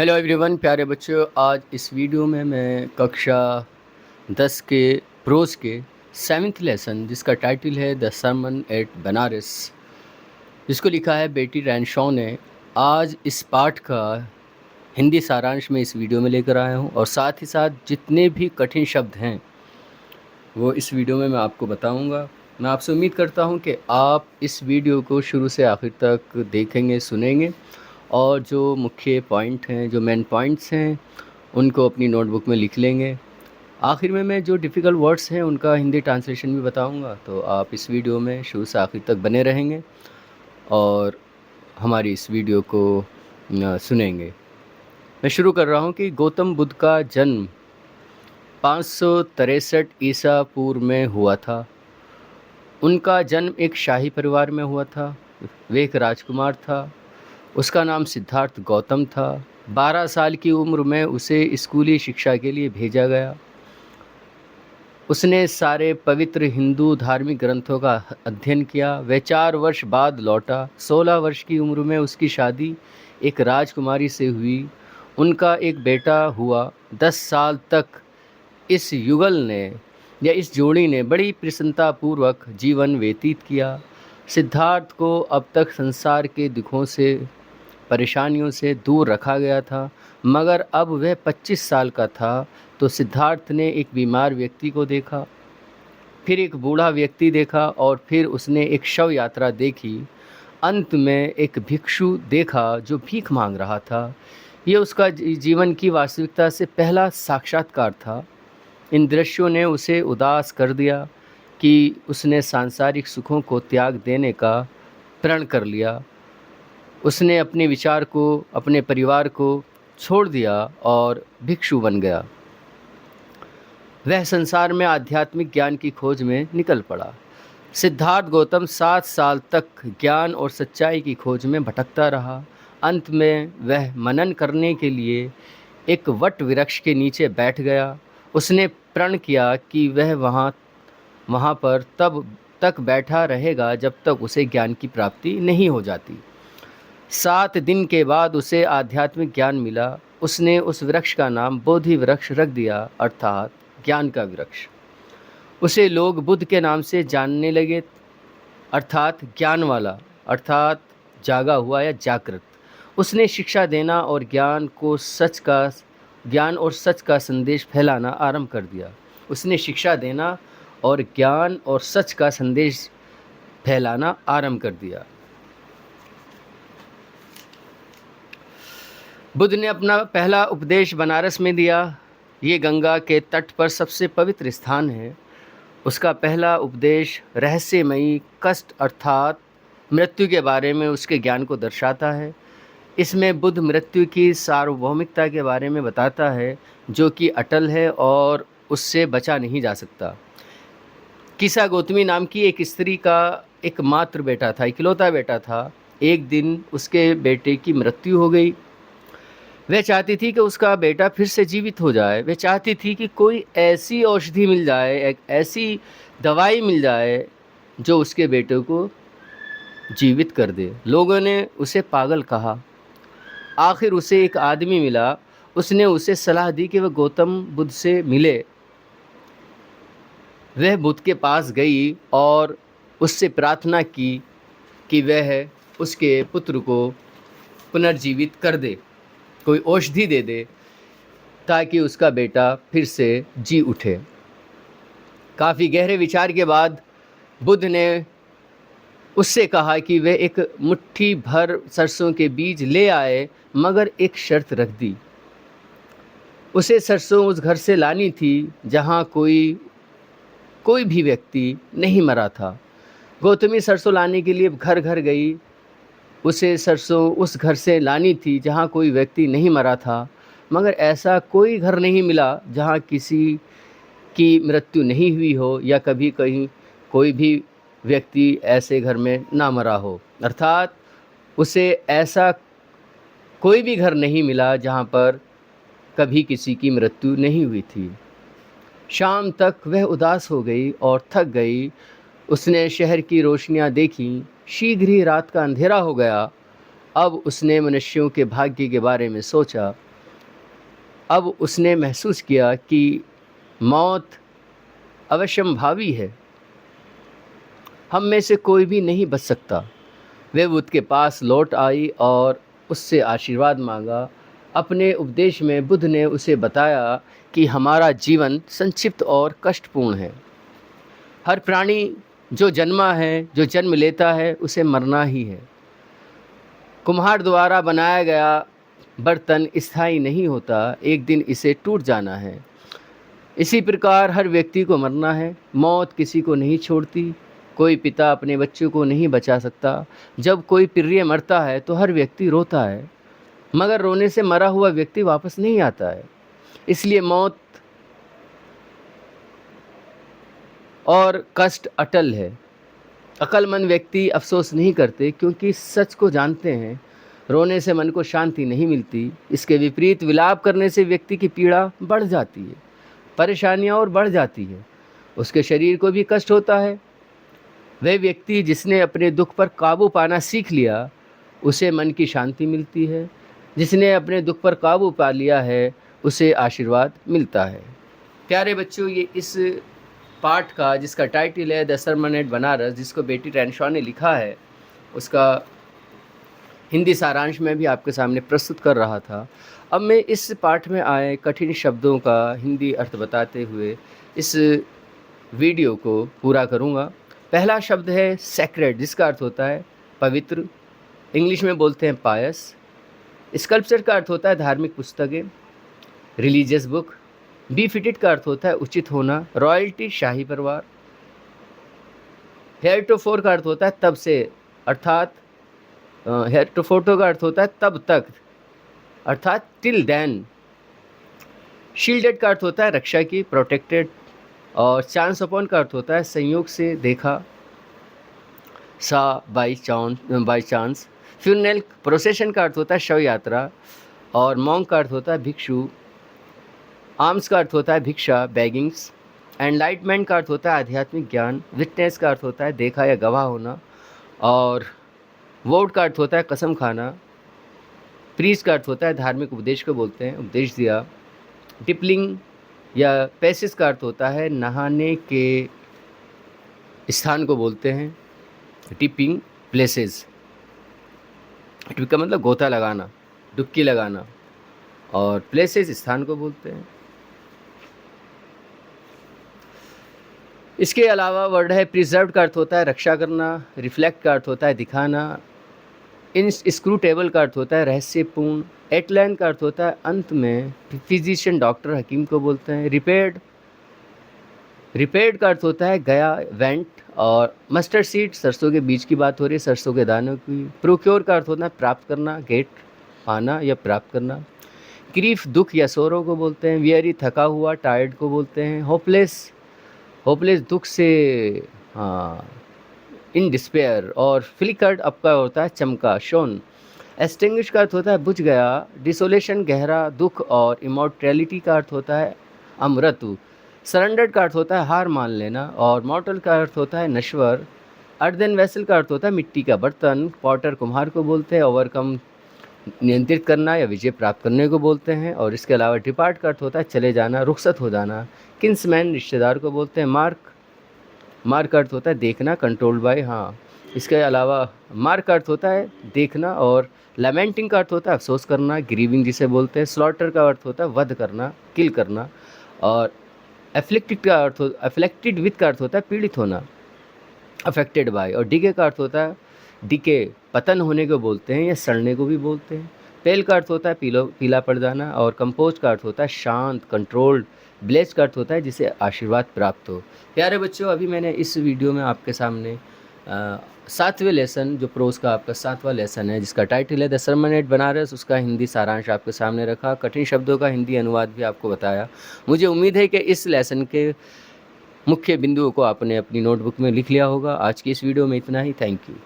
Hello everyone, प्यारे बच्चों। आज इस वीडियो में मैं कक्षा 10 के प्रोज के 7th लेसन जिसका टाइटल है द सरमन एट बनारस, जिसको लिखा है बेटी रैनशॉ ने, आज इस पाठ का हिंदी सारांश में इस वीडियो में लेकर आया हूँ और साथ ही साथ जितने भी कठिन शब्द हैं वो इस वीडियो में मैं आपको बताऊँगा। मैं आपसे उम्मीद करता हूँ कि आप इस वीडियो को शुरू से आखिर तक देखेंगे, सुनेंगे और जो मुख्य पॉइंट हैं, जो मेन पॉइंट्स हैं, उनको अपनी नोटबुक में लिख लेंगे। आखिर में मैं जो डिफ़िकल्ट वर्ड्स हैं उनका हिंदी ट्रांसलेशन भी बताऊंगा, तो आप इस वीडियो में शुरू से आखिर तक बने रहेंगे और हमारी इस वीडियो को सुनेंगे। मैं शुरू कर रहा हूं कि गौतम बुद्ध का जन्म 563 ईसा पूर्व में हुआ था। उनका जन्म एक शाही परिवार में हुआ था। वे एक राजकुमार था। उसका नाम सिद्धार्थ गौतम था। 12 साल की उम्र में उसे स्कूली शिक्षा के लिए भेजा गया। उसने सारे पवित्र हिंदू धार्मिक ग्रंथों का अध्ययन किया। वह 4 वर्ष बाद लौटा। 16 वर्ष की उम्र में उसकी शादी एक राजकुमारी से हुई। उनका एक बेटा हुआ। 10 साल तक इस युगल ने या इस जोड़ी ने बड़ी प्रसन्नतापूर्वक जीवन व्यतीत किया। सिद्धार्थ को अब तक संसार के दुखों से, परेशानियों से दूर रखा गया था, मगर अब वह 25 साल का था तो सिद्धार्थ ने एक बीमार व्यक्ति को देखा, फिर एक बूढ़ा व्यक्ति देखा और फिर उसने एक शव यात्रा देखी। अंत में एक भिक्षु देखा जो भीख मांग रहा था। ये उसका जीवन की वास्तविकता से पहला साक्षात्कार था। इन दृश्यों ने उसे उदास कर दिया कि उसने सांसारिक सुखों को त्याग देने का प्रण कर लिया। उसने अपने विचार को, अपने परिवार को छोड़ दिया और भिक्षु बन गया। वह संसार में आध्यात्मिक ज्ञान की खोज में निकल पड़ा। सिद्धार्थ गौतम 7 साल तक ज्ञान और सच्चाई की खोज में भटकता रहा। अंत में वह मनन करने के लिए एक वट वृक्ष के नीचे बैठ गया। उसने प्रण किया कि वह वहाँ पर तब तक बैठा रहेगा जब तक उसे ज्ञान की प्राप्ति नहीं हो जाती। 7 दिन के बाद उसे आध्यात्मिक ज्ञान मिला। उसने उस वृक्ष का नाम बोधि वृक्ष रख दिया, अर्थात ज्ञान का वृक्ष। उसे लोग बुद्ध के नाम से जानने लगे, अर्थात ज्ञान वाला, अर्थात जागा हुआ या जागृत। उसने शिक्षा देना और ज्ञान और सच का संदेश फैलाना आरंभ कर दिया। उसने शिक्षा देना और ज्ञान और सच का संदेश फैलाना आरंभ कर दिया। बुद्ध ने अपना पहला उपदेश बनारस में दिया। ये गंगा के तट पर सबसे पवित्र स्थान है। उसका पहला उपदेश रहस्यमयी कष्ट अर्थात मृत्यु के बारे में उसके ज्ञान को दर्शाता है। इसमें बुद्ध मृत्यु की सार्वभौमिकता के बारे में बताता है, जो कि अटल है और उससे बचा नहीं जा सकता। किसा गौतमी नाम की एक स्त्री का एकमात्र बेटा था, इकलौता बेटा था। एक दिन उसके बेटे की मृत्यु हो गई। वह चाहती थी कि उसका बेटा फिर से जीवित हो जाए। वह चाहती थी कि कोई ऐसी औषधि मिल जाए, एक ऐसी दवाई मिल जाए जो उसके बेटे को जीवित कर दे। लोगों ने उसे पागल कहा। आखिर उसे एक आदमी मिला। उसने उसे सलाह दी कि वह गौतम बुद्ध से मिले। वह बुद्ध के पास गई और उससे प्रार्थना की कि वह उसके पुत्र को पुनर्जीवित कर दे, कोई औषधि दे दे ताकि उसका बेटा फिर से जी उठे। काफ़ी गहरे विचार के बाद बुद्ध ने उससे कहा कि वह एक मुट्ठी भर सरसों के बीज ले आए, मगर एक शर्त रख दी। उसे सरसों उस घर से लानी थी जहाँ कोई भी व्यक्ति नहीं मरा था। गौतमी सरसों लाने के लिए घर घर गई। उसे सरसों उस घर से लानी थी जहाँ कोई व्यक्ति नहीं मरा था, मगर ऐसा कोई घर नहीं मिला जहाँ किसी की मृत्यु नहीं हुई हो या कभी कहीं कोई भी व्यक्ति ऐसे घर में ना मरा हो। अर्थात उसे ऐसा कोई भी घर नहीं मिला जहाँ पर कभी किसी की मृत्यु नहीं हुई थी। शाम तक वह उदास हो गई और थक गई। उसने शहर की रोशनियाँ देखीं। शीघ्र ही रात का अंधेरा हो गया। अब उसने मनुष्यों के भाग्य के बारे में सोचा। अब उसने महसूस किया कि मौत अवश्यंभावी है, हम में से कोई भी नहीं बच सकता। वे बुद्ध के पास लौट आई और उससे आशीर्वाद मांगा। अपने उपदेश में बुद्ध ने उसे बताया कि हमारा जीवन संक्षिप्त और कष्टपूर्ण है। हर प्राणी जो जन्मा है, जो जन्म लेता है, उसे मरना ही है। कुम्हार द्वारा बनाया गया बर्तन स्थायी नहीं होता, एक दिन इसे टूट जाना है। इसी प्रकार हर व्यक्ति को मरना है। मौत किसी को नहीं छोड़ती। कोई पिता अपने बच्चों को नहीं बचा सकता। जब कोई प्रिय मरता है तो हर व्यक्ति रोता है, मगर रोने से मरा हुआ व्यक्ति वापस नहीं आता है। इसलिए मौत और कष्ट अटल है। अक्लमंद व्यक्ति अफसोस नहीं करते, क्योंकि सच को जानते हैं। रोने से मन को शांति नहीं मिलती। इसके विपरीत विलाप करने से व्यक्ति की पीड़ा बढ़ जाती है, परेशानियां और बढ़ जाती है। उसके शरीर को भी कष्ट होता है। वह व्यक्ति जिसने अपने दुख पर काबू पाना सीख लिया, उसे मन की शांति मिलती है। जिसने अपने दुख पर काबू पा लिया है, उसे आशीर्वाद मिलता है। प्यारे बच्चों, ये इस पाठ का, जिसका टाइटल है द सरमन एट बनारस, जिसको बेटी रैनशॉ ने लिखा है, उसका हिंदी सारांश में भी आपके सामने प्रस्तुत कर रहा था। अब मैं इस पाठ में आए कठिन शब्दों का हिंदी अर्थ बताते हुए इस वीडियो को पूरा करूँगा। पहला शब्द है सैक्रेड, जिसका अर्थ होता है पवित्र, इंग्लिश में बोलते हैं पायस। स्कल्पचर का अर्थ होता है धार्मिक पुस्तकें, रिलीजियस बुक। बी फिटेड का अर्थ होता है उचित होना, रॉयल्टी, शाही परिवार। हेयरटोफोर का अर्थ होता है तब से, अर्थात हेयरटोफोटो का अर्थ होता है तब तक, अर्थात टिल देन। शील्डेड का अर्थ होता है रक्षा की, प्रोटेक्टेड। और चांस अपॉन का अर्थ होता है संयोग से देखा, सा बाई चांस। फ्यूनरल प्रोसेशन का अर्थ होता है शव यात्रा। और मॉन्क का अर्थ होता है भिक्षु। आर्म्स का अर्थ होता है भिक्षा, बैगिंग्स। एनलाइटमेंट का अर्थ होता है आध्यात्मिक ज्ञान। विटनेस का अर्थ होता है देखा या गवाह होना। और वोट का अर्थ होता है कसम खाना। प्रीच का अर्थ होता है धार्मिक उपदेश को बोलते हैं, उपदेश दिया। टिपलिंग या पैसेज का अर्थ होता है नहाने के स्थान को बोलते हैं, टिपिंग प्लेसेस। टिप का मतलब गोता लगाना, डुबकी लगाना, और प्लेसेस स्थान को बोलते हैं। इसके अलावा वर्ड है प्रिजर्व का अर्थ होता है रक्षा करना। रिफ्लेक्ट का अर्थ होता है दिखाना। इनस्क्रूटेबल का अर्थ होता है रहस्यपूर्ण। एटलाइन का अर्थ होता है अंत में। फिजिशियन, डॉक्टर, हकीम को बोलते हैं। रिपेयर्ड का अर्थ होता है गया, वेंट। और मस्टर्ड सीड, सरसों के बीज की बात हो रही है, सरसों के दानों की। प्रोक्योर का अर्थ होता है प्राप्त करना, गेट, पाना या प्राप्त करना। ग्रीफ, दुख या सोरो को बोलते हैं। वियरी, थका हुआ, टायर्ड को बोलते हैं। होपलेस दुख से, हाँ, इन डिस्पेयर। और फ्लिकर्ड आपका होता है चमका, शोन। एक्सटिंग्विश का अर्थ होता है बुझ गया। डिसोलेशन, गहरा दुख। और इमॉर्टैलिटी का अर्थ होता है अमृत्यु। सरेंडर्ड का अर्थ होता है हार मान लेना। और मॉर्टल का अर्थ होता है नश्वर। अर्दन वेसल का अर्थ होता है मिट्टी का बर्तन। पॉटर, कुम्हार को बोलते हैं। ओवरकम, नियंत्रित करना या विजय प्राप्त करने को बोलते हैं। और इसके अलावा डिपार्ट का अर्थ होता है चले जाना, रुखसत हो जाना। किन्समैन, रिश्तेदार को बोलते हैं। मार्क का अर्थ होता है देखना, कंट्रोल्ड बाय, हाँ। इसके अलावा मार्क का अर्थ होता है देखना। और लैमेंटिंग का अर्थ होता है अफसोस करना, ग्रीविंग जिसे बोलते हैं। स्लॉटर का अर्थ होता है वध करना, किल करना। और अफेक्टेड विथ का अर्थ होता है पीड़ित होना, अफेक्टेड बाय। और डिके का अर्थ होता है डिके, पतन होने को बोलते हैं या सड़ने को भी बोलते हैं। पेल का अर्थ होता है पीला पड़ जाना। और कंपोज का अर्थ होता है शांत, कंट्रोल्ड। ब्लेस का अर्थ होता है जिसे आशीर्वाद प्राप्त हो। प्यारे बच्चों, अभी मैंने इस वीडियो में आपके सामने 7वें लेसन, जो प्रोज का आपका 7वां लेसन है, जिसका टाइटल है द सरमन एट बनारस, उसका हिंदी सारांश आपके सामने रखा। कठिन शब्दों का हिंदी अनुवाद भी आपको बताया। मुझे उम्मीद है कि इस लेसन के मुख्य बिंदुओं को आपने अपनी नोटबुक में लिख लिया होगा। आज की इस वीडियो में इतना ही। Thank you.